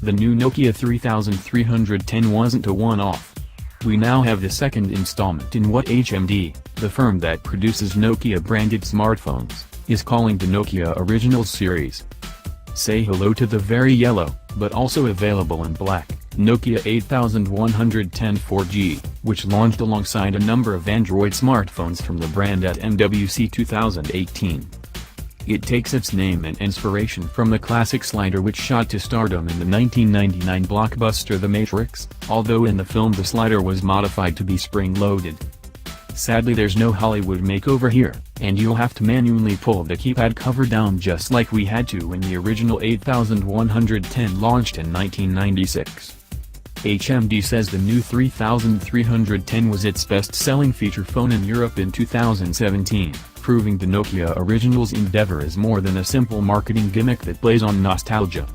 The new Nokia 3310 wasn't a one-off. We now have the second installment in what HMD, the firm that produces Nokia-branded smartphones, is calling the Nokia Originals series. Say hello to the very yellow, but also available in black, Nokia 8110 4G, which launched alongside a number of Android smartphones from the brand at MWC 2018. It takes its name and inspiration from the classic slider which shot to stardom in the 1999 blockbuster The Matrix, although in the film the slider was modified to be spring-loaded. Sadly there's no Hollywood makeover here, and you'll have to manually pull the keypad cover down just like we had to when the original 8110 launched in 1996. HMD says the new 3310 was its best-selling feature phone in Europe in 2017, proving the Nokia Originals endeavor is more than a simple marketing gimmick that plays on nostalgia.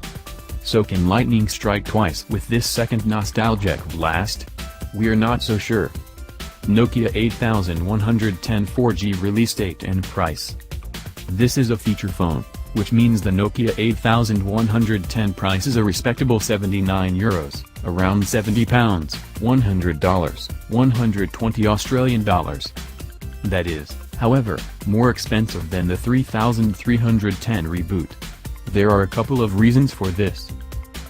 So can lightning strike twice with this second nostalgic blast? We're not so sure. Nokia 8110 4G release date and price. This is a feature phone, which means the Nokia 8110 price is a respectable €79, around £70, $100, 120 Australian dollars. That is, however, more expensive than the 3310 reboot. There are a couple of reasons for this.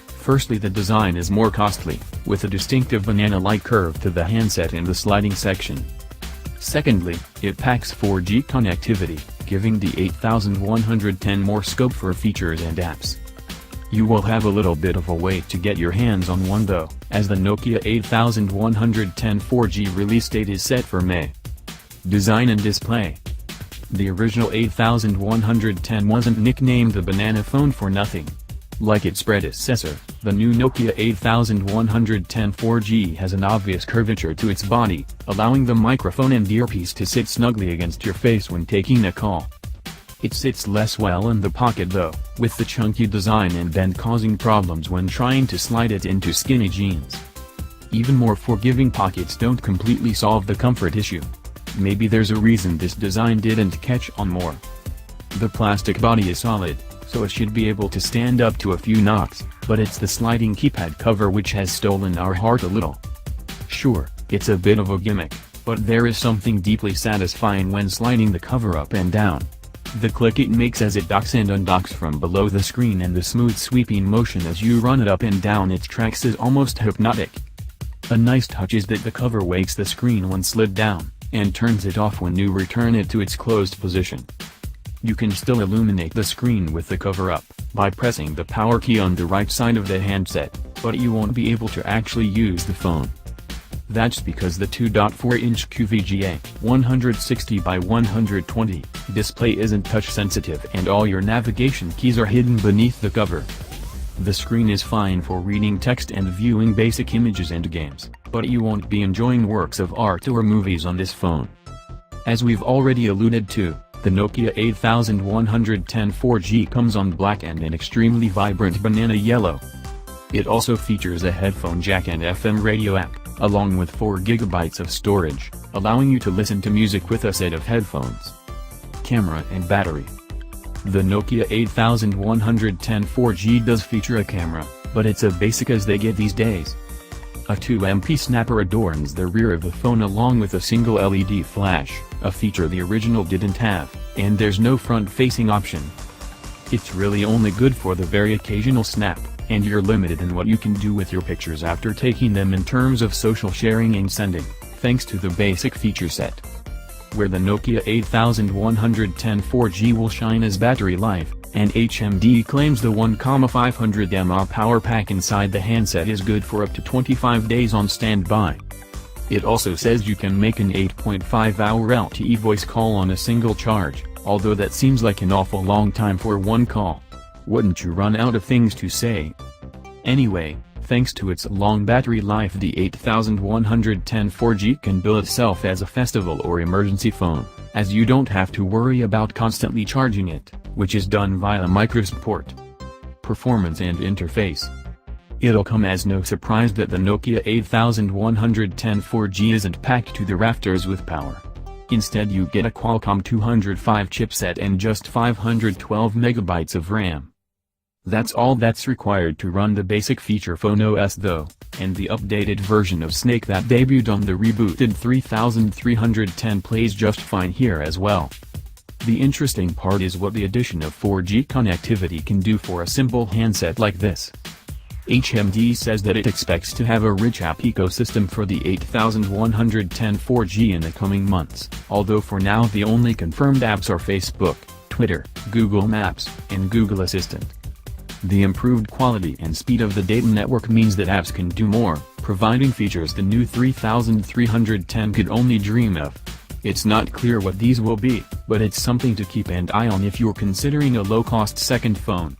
Firstly, the design is more costly, with a distinctive banana-like curve to the handset in the sliding section. Secondly, it packs 4G connectivity, giving the 8110 more scope for features and apps. You will have a little bit of a wait to get your hands on one though, as the Nokia 8110 4G release date is set for May. Design and display. The original 8110 wasn't nicknamed the banana phone for nothing. Like its predecessor, the new Nokia 8110 4G has an obvious curvature to its body, allowing the microphone and earpiece to sit snugly against your face when taking a call. It sits less well in the pocket though, with the chunky design and bend causing problems when trying to slide it into skinny jeans. Even more forgiving pockets don't completely solve the comfort issue. Maybe there's a reason this design didn't catch on more. The plastic body is solid, so it should be able to stand up to a few knocks, but it's the sliding keypad cover which has stolen our heart a little. Sure, it's a bit of a gimmick, but there is something deeply satisfying when sliding the cover up and down. The click it makes as it docks and undocks from below the screen and the smooth sweeping motion as you run it up and down its tracks is almost hypnotic. A nice touch is that the cover wakes the screen when slid down, and turns it off when you return it to its closed position. You can still illuminate the screen with the cover up, by pressing the power key on the right side of the handset, but you won't be able to actually use the phone. That's because the 2.4-inch QVGA 160 by 120 display isn't touch sensitive and all your navigation keys are hidden beneath the cover. The screen is fine for reading text and viewing basic images and games, but you won't be enjoying works of art or movies on this phone. As we've already alluded to, the Nokia 8110 4G comes on black and an extremely vibrant banana yellow. It also features a headphone jack and FM radio app, along with 4 GB of storage, allowing you to listen to music with a set of headphones. Camera and battery. The Nokia 8110 4G does feature a camera, but it's as basic as they get these days. A 2MP snapper adorns the rear of the phone along with a single LED flash, a feature the original didn't have, and there's no front-facing option. It's really only good for the very occasional snap, and you're limited in what you can do with your pictures after taking them in terms of social sharing and sending, thanks to the basic feature set. Where the Nokia 8110 4G will shine is battery life, and HMD claims the 1,500 mAh power pack inside the handset is good for up to 25 days on standby. It also says you can make an 8.5-hour LTE voice call on a single charge, although that seems like an awful long time for one call. Wouldn't you run out of things to say? Anyway, thanks to its long battery life, the 8110 4G can bill itself as a festival or emergency phone, as you don't have to worry about constantly charging it, which is done via microSD. Performance and interface. It'll come as no surprise that the Nokia 8110 4G isn't packed to the rafters with power. Instead you get a Qualcomm 205 chipset and just 512 MB of RAM. That's all that's required to run the basic feature Phone OS though, and the updated version of Snake that debuted on the rebooted 3310 plays just fine here as well. The interesting part is what the addition of 4G connectivity can do for a simple handset like this. HMD says that it expects to have a rich app ecosystem for the 8110 4G in the coming months, although for now the only confirmed apps are Facebook, Twitter, Google Maps, and Google Assistant. The improved quality and speed of the data network means that apps can do more, providing features the new 3310 could only dream of. It's not clear what these will be, but it's something to keep an eye on if you're considering a low-cost second phone.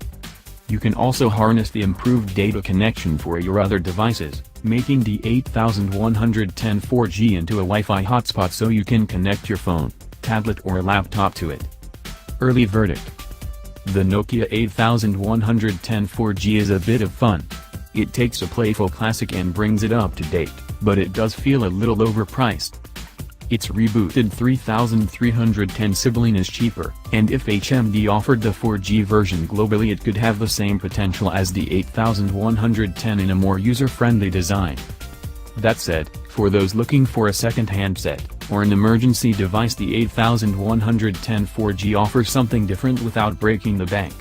You can also harness the improved data connection for your other devices, making the 8110 4G into a Wi-Fi hotspot so you can connect your phone, tablet or laptop to it. Early verdict. The Nokia 8110 4G is a bit of fun. It takes a playful classic and brings it up to date, but it does feel a little overpriced. Its rebooted 3310 sibling is cheaper, and if HMD offered the 4G version globally it could have the same potential as the 8110 in a more user-friendly design. That said, for those looking for a second handset, or an emergency device, the 8110 4G offers something different without breaking the bank.